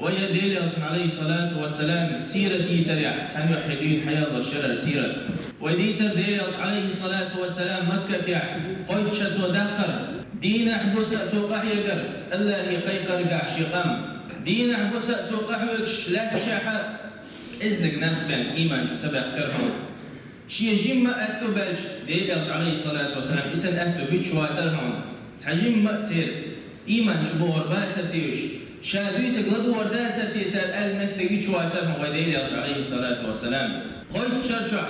ويا ديل عليه الصلاة والسلام سيرتي تريح تهم يحيدين حياة الشرع سيرة وديتر ديل عليه الصلاة والسلام مكة تيح قيد شتو دقر دين حبسة قحيقر الله يقيقر قعش قام دين حبسة قحيقش لا تشاحة إزق نخبن إيمان سبع كرهم شي جمع أتبج ديل عليه الصلاة والسلام إسن أتبج واترهم تحجم مأتير إيمان شبور باتتيش شادويت قلد وردات تيتال المتقيت واترهم وديل عليه الصلاة والسلام قيد شرجح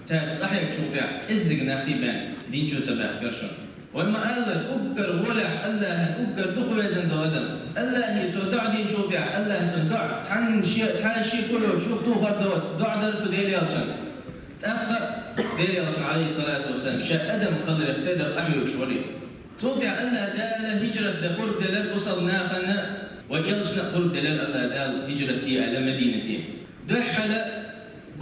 تستحيك شوفيع إزق نخبن دين شو سبع كرشم وما الله أبكر ولح الله أبكر دقوة زندوادم الله يتودع دين شوفيع الله تنقع تحن شيء تحن شيء كله شوف تو خردوات دع درت ديلي أرشان تأقى ديلي أرشان عليه الصلاة والسلام شاء أدم خضر اختدر أحيو شوري شوفيع الله دال هجرة دقور دلال وصلنا خلنا ويلشنا قرب دلال الله دال هجرة دي على مدينة دحل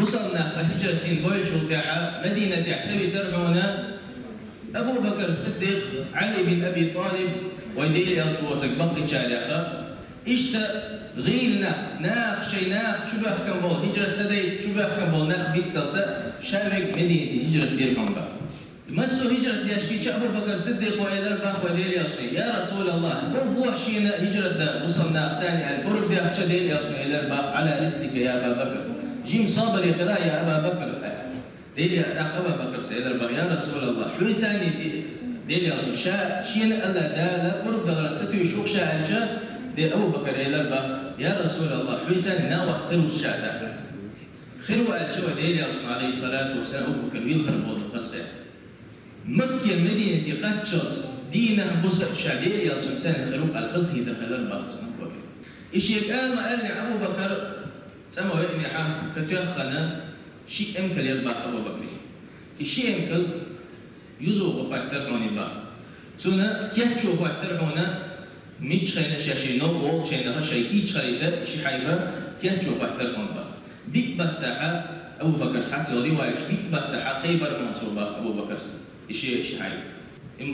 وصلنا هجرة دين بويل شوفيع مدينة تحتوي سرعونا أبو بكر الصديق علي بن أبي طالب ويديل يرجوتك بقي شالخة إشتا غيلنا ناخ شي ناخ شبه كمبول هجرة تدي شبه كمبول ناخ بيسلطة شابك مدينة هجرة دير كمبا مسو هجرة دياشكي أبو بكر الصديق وإدار باخ وديل يرشي يا رسول الله بو حشينا هجرة دا وصلنا ثاني على الفرق دي أخشى ديل يرشي إدار باخ على رسلك يا أبا بكر جيم صابر يخلا يا أبا بكر ديلي أبا بكر سيد البغي يا رسول الله حوي ثاني ديلي رسول شين الله دالا قرب دغرات ستو يشوق شاعر دي أبو بكر إلى البغ يا رسول الله حوي ثاني ناوخ خلو الشاعر خلو ألجا ديلي رسول عليه الصلاة والسلام أبو بكر يلخر بوضو قصة مكة مدينة قدشت دينه بوسع شعبية رسول ثاني خلو الخزه دخل البغ أبو بكر إشي قال ما قال لي أبو بكر سمعوا إني حام كتيخنا شيء أمكل يربح أبو بكر الشيء أمكل يزوق فاكتر هوني با سونا كيحشو فاكتر هونا ميتش خينا شاشينو وول شينا شيء كيتش خيدا شي حيبا كيحشو فاكتر هون با بيك بتاعها أبو بكر ساعات رواية بيك بتاعها قيبر منصوبة أبو بكر الشيء شي حيبا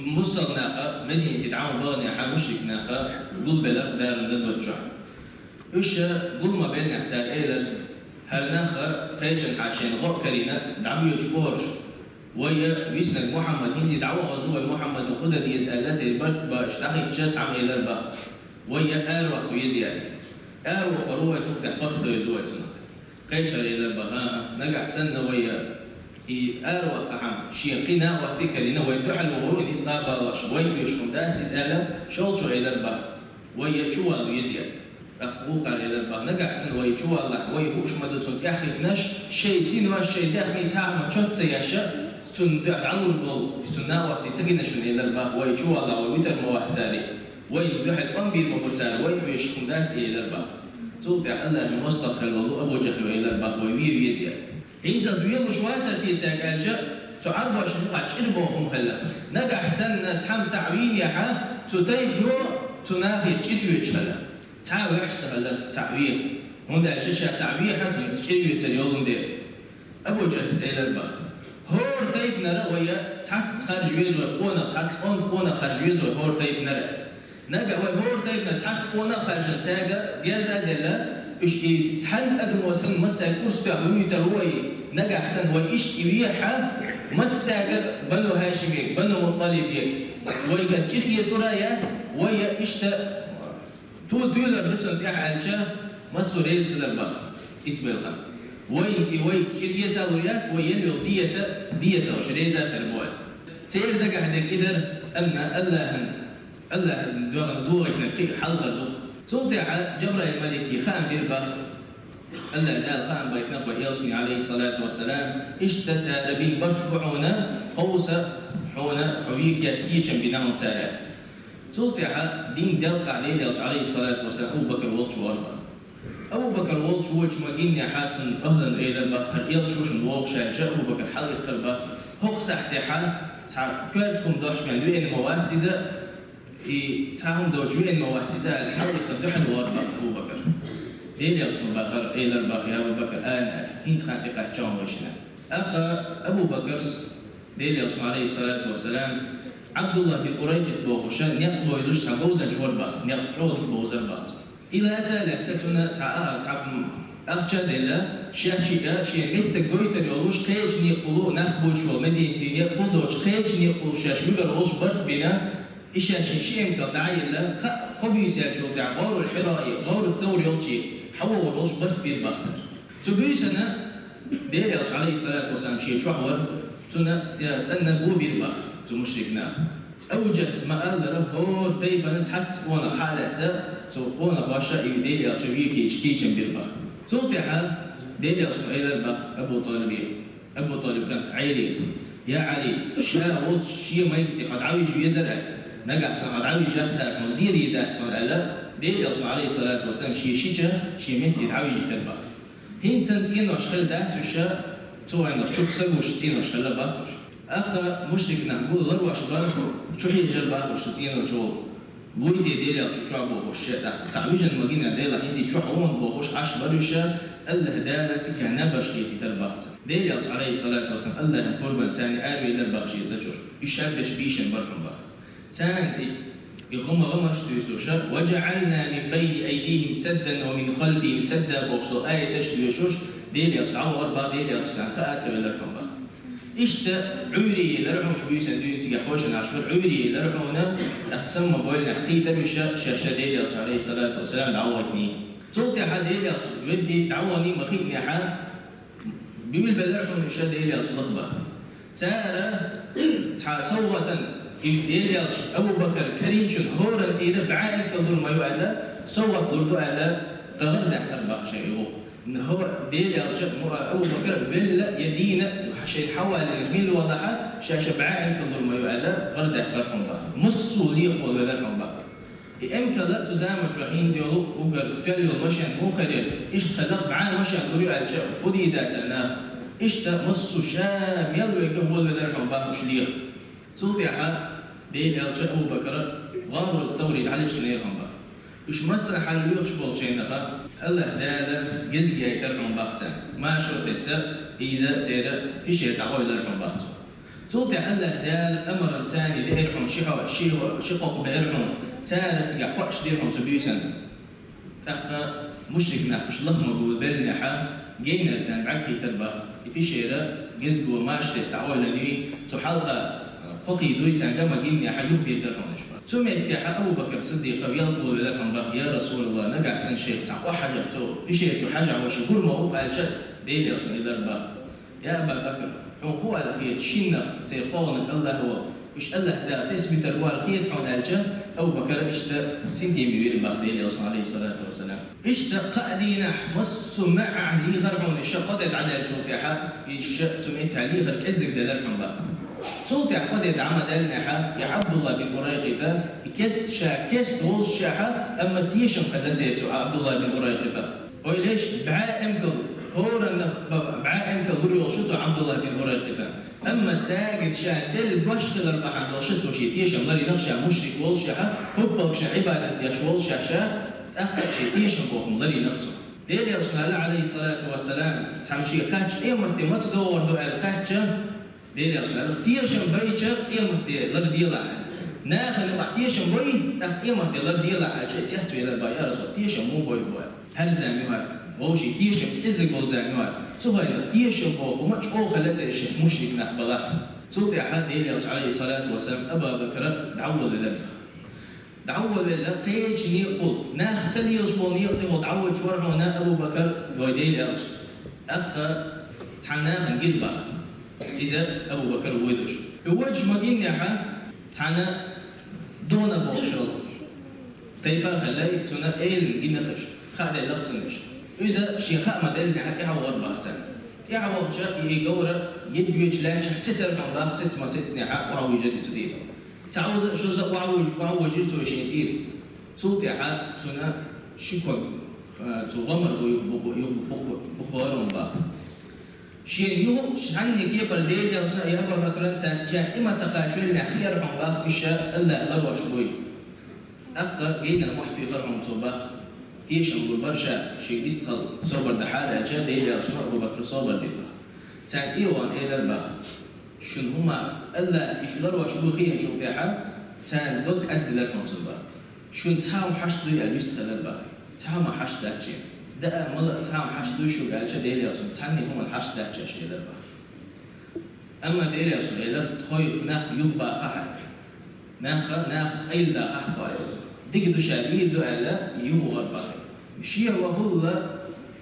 مصلناها مدينة تدعون بغني حا مشركناها قل بلغ دار ندوة جوع إيش قل ما بين اعتال إيدر هل ناخر قيجن حاشين غور كرينا دعمي يجبورش ويا بيسنا محمد هنزي دعوة غزوة محمد وقدر يزالات البرد باشتاقي تشات عم إلى البحر ويا أروح ويزياد أروح قروة تفتح بخض يدوتنا قيشر إلى البحر نقع سنة ويا أروح أحم شيقنا واستيكرنا ويدوحل وغرور إصابة رش ويا يشكم دات يزالة شولتو إلى البحر ويا شوال ويزياد أخوك إلى البحر نقع سن ويشوى الله ويهوش مدتون أخي نش شيء سينما شيء داخلي تعمل شط ياشا سن تعلو البول سن واسي تجينا شن إلى البحر ويشوى الله ويتر مواحتالي ويبيح القنبي المقتال ويبيشكم ذاتي إلى البحر توقع الله من مستقل والله أبو جهل إلى البحر ويبير يزيد إن تدوير مشواتة في تاكالجا تعرب شنقع شربهم خلا نقع سن تحم تعوين يا حا تتيب نو تناخي جدوي شلا تعويح سهلة تعويح هنا الشاشة تعويح حتى تشيل تليون دير أبو جهل إلى البحر هور تيب نرى ويا تعت خارج ويزو قونا تعت قونا خارج ويزو هور تيب نرى نجا وهور تيب نرى تعت قونا خارج تاجا جازا دلا إيش تحل أدم وسن مسا كورس تعوي تروي نجا حسن وإيش يبيعها مسا بنو هاشمي بنو مطلبي ويا جد يسرايات ويا إيش تو دولار رسل تاع عالجا مسو ريز في البحر اسم الخم وين كيديا زاويات وين دية وش ريزا خربوات سير دقة هذيك إدر أما الله دوغ في حلقة دوغ صوت جبرائيل الملكي خان بيربخ الله دال خان بايكنا ويلسني عليه الصلاة والسلام اشتتى بين برتبعونا خوسة حونا حويك يشكيشن بنام تالا سلطع دين دلق عليه الصلاة والسلام أبو بكر والش واربا أبو بكر والش وش مدينة حاتن أهلا إلى البحر يلشوش الوق شاجع أبو بكر حلق قلبه هقص احتحال كلكم دوش من دوين مواتزة تاهم دوش وين مواتزة الحلق دحن واربا أبو بكر إلى يوصل بكر إلى البحر أبو بكر أنا إنت خاتقة جام وشنا أبو بكر إلى يوصل عليه الصلاة والسلام عبد الله بن قريب بوخشان نيقضوا يزوج سبوزا جوربا نيقضوا بوزا بعض إلى أتى تتنا تعب أخشى دلا شاشية شيء مت جويتر يقولوش خيج نيقولو نخبوش ومدينة نيقولوش خيج نيقولو شاش بيقولوش برد بنا إيش شيء كداعي لا خبيث يجوا دعوار الحرائي غور الثور يلشي حول وروش برد بالبختر تبيسنا بيرجع عليه الصلاة والسلام شيء شهور تنا بو بالبخ تمشركنا أوجد ما قال له هو تيبا نتحت وانا حالته وانا باشا يدير شويكي يشتيجن بالبخ توضح ديلي أصلا إلى البخ أبو طالب كان عيلي يا علي شاوط شيء ما يفتح قد عاوي شو يزرع نقع صار قد عاوي جاتها مزيري ذات صار لا ديلي أصلا عليه الصلاة والسلام شيء مهدي عاوي جت البخ هين سنتين وشخل ذات وشا تو عندك شوف سووا شتين وشخل البخ أبدا مشرك نقول غير واش بخ شو هي جل بخ وشتين وجول بويتي ديلي شو عبوا وشا تعويج المدينة ديلا هنتي شو حوون بوش عش بريشة الله دالة كان بشقي في تربخت ديلي عليه الصلاة والسلام الله فربا ثاني آبي إلى البخشي زجر يشابش بيشن بركم بخ ثاني يغم غمش تيسوشا وجعلنا من بين أيديهم سدا ومن خلفهم سدا بوشتو آية تشتيوشوش ديلي عور با ديلي خاءت بالركم بخ إشتا عوري لرعون شو يسندون تيجي خوشنا عشر عوري لرعونا أقسم مبولنا خيتا بشا شاشة ديلي عليه الصلاة والسلام دعوتني صوتي حد ديلي ودي دعواني مخيتني حد بيقول بلرعون شا ديلي لخبة سارة صوتا ديلي أبو بكر كريم شن هورا إلى بعائل فضل ما يؤدى صوت برضو على تغرد احتربا شيء إن هو ديلي أبو بكر بلا يدينا شيء حوالي الميل وضعها شاشة بعائل فضل ما يؤدى غرد احتربا مصوا ليقوا بذلكم بقى إمكا لا تزامج وحين زيولو وقال قالوا المشيان مو خليل إيش خلق معاه مشيان فريق الجو فدي داتنا إيش مصوا شام يلو يقبل بذلكم بقى وشليخ صوتي حال ديل يلجأ أبو بكر غار الثوري لعلج كنيرهم بقى إيش مسرح حال يخشبول شيء نخا الله دادا جزء يكرهم بقتان ما شو تسا إذا سيدا إيش يتعوي لرهم بقتان صوتي الله دال أمر ثاني لإرهم شقق بإرهم ثالث قاعد ديرهم تبيسن تحت مشركنا مش لهم أقول بالنا حا جينا ثاني بعكي تربى في شيرة جزء وماش تستعوي لني سحلقة فقي دويسان كما جينا حا يبي زرهم نشبه سمعت يا أبو بكر الصديق ويطلب لكم بخ يا رسول الله نقع سن شيخ تعو حاجة تو في شيء شو حاجة وش كل ما هو قال شد ليه أصلا إذا البخ يا أبا بكر هو الأخير شينا زي قولنا الله هو مش الله لا تثبت الأخير حول الجنة أبو بكر إشتا سنتي ميوير بغدادي أصلا عليه الصلاة والسلام إشتا قادينا مص مع لي غربون إشتا قدد على الجوفيحة إشتا سمعت عليه غير كذب دلالكم بقى صوتي قدد عمد النحا يا عبد الله بن مريقبة كست شا كست وز شاحة أما تيشم قد زيتو عبد الله بن مريقبة وليش بعاء أمكل هورا بعاء أمكل غريو شتو عبد الله بن مريقبة أما تاجد شان دل باشتغل بحد وشتو شيء تيشم غري نخشى مشرك والشاحة هو بخشى عبادة يش والشاحة أخذ شيء تيشم بوهم غري نفسه ديري رسول الله عليه الصلاة والسلام تمشي خاتش إيمتي ما تدور دعاء الخاتش ديري رسول الله تيشم بيتشر إيمتي غير ديلا ناخذ واحد تيشم بي إيمتي غير ديلا شيء تحت إلى البيار رسول تيشم مو بوي هل زاميوال وشي تيشم إزق بوزاميوال سهيل تيشم بو وما تقول خلت الشيخ مشرك نحبلا سوف أحد ديلي عليه الصلاة والسلام أبا بكر دعوة لذلك دعوة لله قيش نيقول ناخ تلي يجبو نيقول دعوة شورها ونا أبو بكر ويديلي أبقى تحنا نجد بقى إذا أبو بكر ويدوش الوجه مدين يحا تحنا دون بوشل تيبا خلاي سنة إيل جنتش خالي لقتنش إذا شيخاء مدين يحا يعور بحثا يعور جاء يجورا يدبيج لانش ستر من الله ست ما ست نحا وعوي جدي تدير تعوز شو ز وعوي جيتو شيء صوت يحا سنة شكوى تغمر بخبارهم بقى شيء يوم شعني كيف الليل يا أصلا يا أبا بكر جاء إما تقاشون أخيرهم باخ الشاء إلا الله شوي أبقى جينا محفي فرهم صوباخ تيش أبو برشا شيء يستقل صوبر دحالة جاء ديل يا أصلا أبو بكر صوبر ديلا سان إيوان إلى الباخ شن هما إلا يشلروا شو خير شوف يا حال سان لوك أد لكم صوباخ شن تهاو حشد يا يستقل الباخ تعال حش داتشي ده ملا تعال حش دوشو قال شو ديلي أصلا تاني هم الحش داتشي شيء ده أما ديلي أصلا إذا تخوي ناخ يبقى أحد ناخ أيلا أحد ديك دوشالي دو ألا يبغى الباقي شيء وهو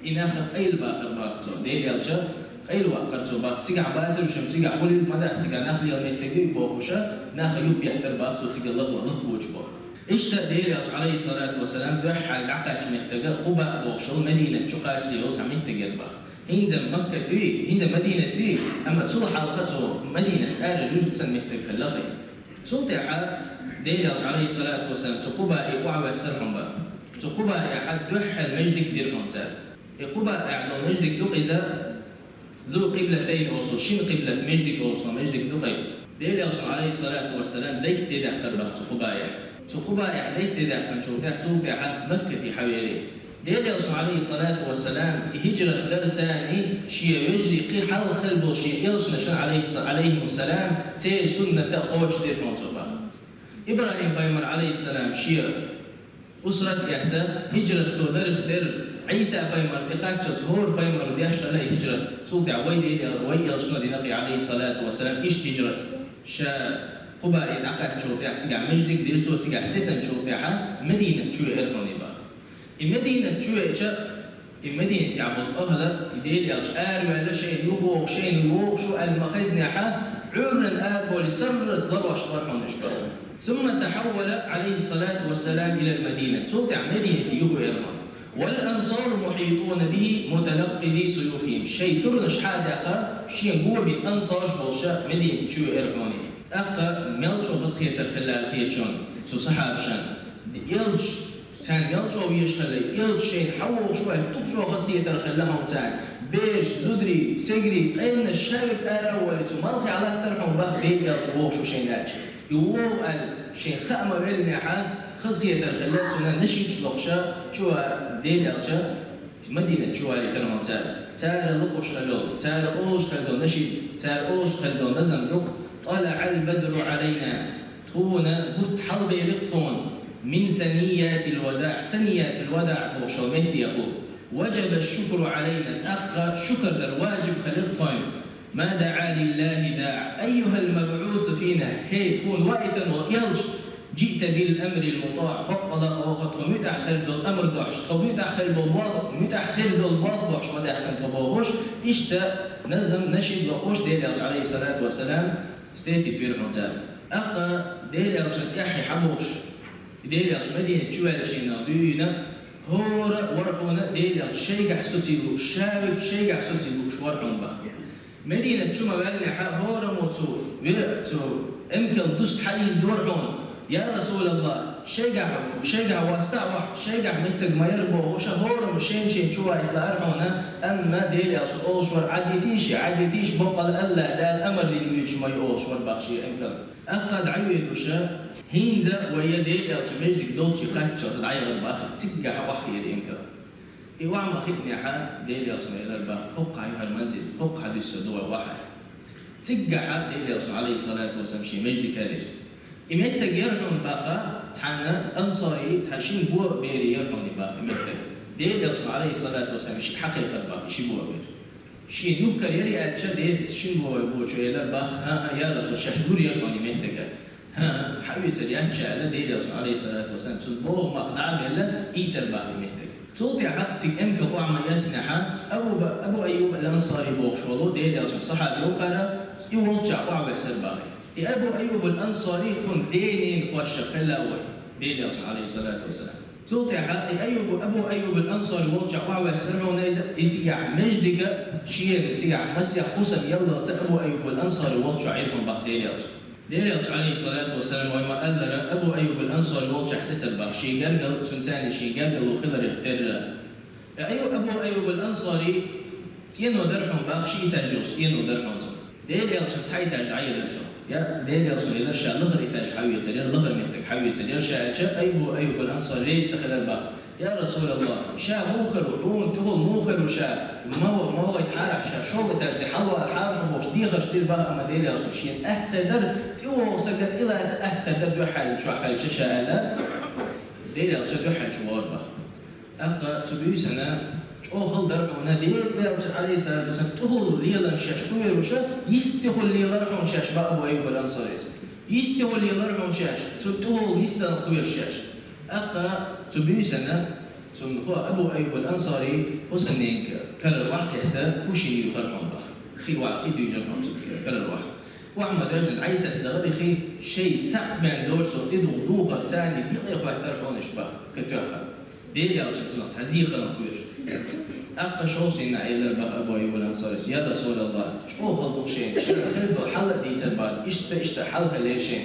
إن أخذ أيل باقر باقتو ديلي أصلا أيل وقرتو باق تيجا بازر وشم تيجا قولي ماذا تيجا ناخ يوم تيجي بوقشة ناخ يبي يحتر باقتو تيجا لطوة وجبه إيش تدير عليه الصلاة والسلام دح العقد محتاجة قباء بوشل مدينة شقاش ليوت عم محتاجة بقى هينزل مكة توي هينزل مدينة توي أما تصل حلقته مدينة يوجد سن محتاج خلاقي صوت حد دير عليه الصلاة والسلام تقباء وعبة سرهم بقى تقباء حد دح المجد كبير خمسة قباء أعلى مجد دق إذا ذو قبلتين أوصل شين قبلة مجد أوصل مجد دقي دير عليه الصلاة والسلام ديت تدخل بقى تقباء تقبا يعني تدا كان شو تعتوب عن مكة حوالي ديال يوسف عليه الصلاة والسلام هجرة درتاني شيء يجري قي حل خلبو شيء يوسف نشان عليه السلام تي سنة قوش دير منصوبة إبراهيم بايمر عليه السلام شيء أسرة يحتا هجرة تودرخ در عيسى بايمر بقاك ظهور بايمر دياش لا هجرة توقع ويدي يوسف نقي عليه الصلاة والسلام إيش هجرة شا قبائل عقد شوطيع تيجا مجدك ديرتو تيجا ستن شوطيعة مدينة شوي إرماني با المدينة شوي المدينة يعبد أهلا يدير يالش ولا شيء يبوغ شيء يبوغ شو المخزن حا عمرا بولي سرز ضرواش ضرحون إشبه ثم تحول عليه الصلاة والسلام إلى المدينة توقع مدينة يبو إرمان والأنصار محيطون به متلقي سيوفهم شيء ترنش حاد آخر شيء قوة بالأنصار بوشا مدينة شوي إرماني أقا ملتو غسخية الخلال خيتشون سو صحاب شان يلج كان ملتو ويشخلي يلج شين حوو شوي تبجو غسخية الخلاهم تان بيش زدري سجري قيلنا الشايب أراولي تو مالخي على ترحم بخ بيت يلجو شو شين لاج يوو شين خامة بالنحا خسخية الخلال سنة نشيش لغشا شو ديل يلجا مدينة شو اللي كانوا تان تان لقوش خلو تان أوش خلو نشيد تان أوش خلو نزم لق طلع البدر علينا تونا حرب يلقون من ثنيات الوداع وشومت يقول وجب الشكر علينا الأخ شكر الواجب خلقهم ما دعا لله داع أيها المبعوث فينا هي تكون وقتا ويرج جئت بالأمر المطاع بطل وقت متأخر دو الأمر دعش طب متأخر بالوضع متأخر دو الوضع باش ما دعكن تبوهوش إشتا نزم نشد لقوش ديال عليه الصلاة والسلام ستيتي في المنزل أقا ديال يحي حبوش ديال مدينة شوال شينا بينا هور ورقونا ديال شيء حسوتيلو شابك شيء حسوتيلو شوارحون بقى مدينة شو بالله هور موتور ويأتو إمكن دست حيز دورعون يا رسول الله شيء واسع شيء محتاج ما يربو وشهور مشين شو يطلعونه أما ديل أوشور عديتيش بقى الله ده الأمر اللي يجي ما يوشور بخشي إمكان أقد عيد وشا هينزا ويا ديل مجدك دوتشي قاتشة تدعي الباخ تقع وحي الإمكان إيوام خدني حا ديل يصنع إلى الباخ أوقع أيها المنزل أوقع دي السدوة واحد تقع ديل يصنع عليه الصلاة والسلام شي مجد كالج إمتى يرنون باخا تحنا أنصاري تحشين بور بيري يرنون باخا إمتى ديل يصنع عليه الصلاة والسلام شي حقيقة باخا شي بور بير شي نوكر يري أتشا ديل شين بور شو إلى باخا يا رسول شاشدور يرنون إمتى ها حبي سريان شاء ديل يصنع عليه الصلاة والسلام تبوه مقنع بلا إيتر باخا إمتى توطي حقتك إمك طعم يسنحا أبو أيوب الأنصاري بوغشولو ديل يصنع صحابي وقال يوجع طعم يسر باخا أبو أيوب الأنصاري كن دينين خوشة الأول دين عليه الصلاة والسلام توقع أبو أيوب الأنصاري وجع وعوى السرعون يتقع مجدك شيء يتقع مسيح قسم يلا أبو أيوب الأنصاري وجع عيرهم بعد دين عليه الصلاة والسلام وما أذر أبو أيوب الأنصاري وجع سسر بخ شيء قرقل سنتاني شيء قرقل وخلر يختار أبو أيوب الأنصاري ينو درهم بخ شيء تاجوس ينو درهم دين تايتاج عيدرته يا ديل يا رسول الله شاء لغر إتاج حاوية تدير لغر متك حاوية تدير شاء أيوب الأنصار ليس خلال بقى يا رسول الله شاء موخر وحون تقول موخر وشاء ما هو يتحرك شاء شو تاج دي حلوة حارف وش دي خش تير بقى أما ديل يا رسول شيء أهتدر تيو سجد إلى أهتدر دو حال شو حال شاء لا ديل يا رسول دو حال شو بقى أقا تبيسنا أوخل درعونا ديل عليه الصلاة والسلام تهول ليلا شاش كويروشا يستهول ليلا رعون شاش بأبو أيوب الأنصاري يستهول ليلا رعون شاش تهول يستهول كوير شاش أقا تبيسنا ثم هو أبو أيوب الأنصاري وصلني كلا واحد كهذا وشي يخرجون بخ خي واحد خي بيجي من كلا واحد وعم درجة عايز استغرب خي شيء تعبان دوش صوت يدو دوغر ثاني بيقي واحد ترحون إشباه كتوخا ديل يا رجل تعزيق الكوير أقا شو سينا إلى أبو أيوب الأنصاري يا رسول الله شو خلطوا شيء خلطوا حلقة دي تبار إشت حلقة ليشين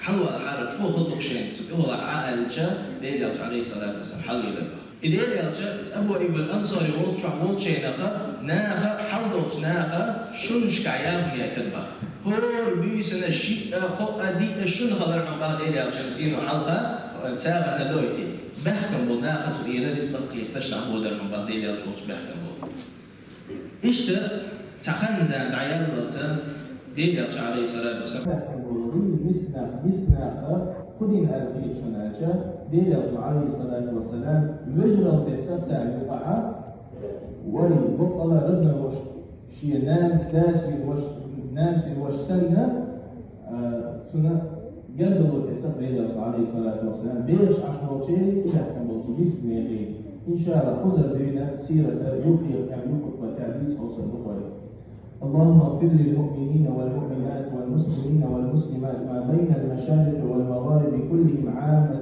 حلوة حارة شو خلطوا شيء هو عقل جا ديل عليه الصلاة والسلام حل إلى إديل يا أبو أيوب الأنصاري وولد شيء ناخا حلوش ناخا شنش كعيام هي كتبه هو بيسنا الشيء هو أدي شن خبر عن بعض ديل يا تينو حلقة سابع ندويتي بحكم بناخا سئينا لسلقي تشنع بودر من بعض ديل يا بحكم بود إيش تخن زان عيال الله ديل يا عليه الصلاة والسلام مسنا خدين ألفي شناجة ديل عليه الصلاة والسلام وجرى تسبتع الوقعة والبطلة ردنا وش شيء نام في وش سنة سنة قلبه تسبتع ديل عليه الصلاة والسلام بيش عشان شيء يحكم بسم الله إن شاء الله خذ بينا سيرة يوفي يوفق وتعديس حوصل البخاري اللهم اغفر للمؤمنين والمؤمنات والمسلمين والمسلمات ما بين المشارق والمغارب كلهم عامة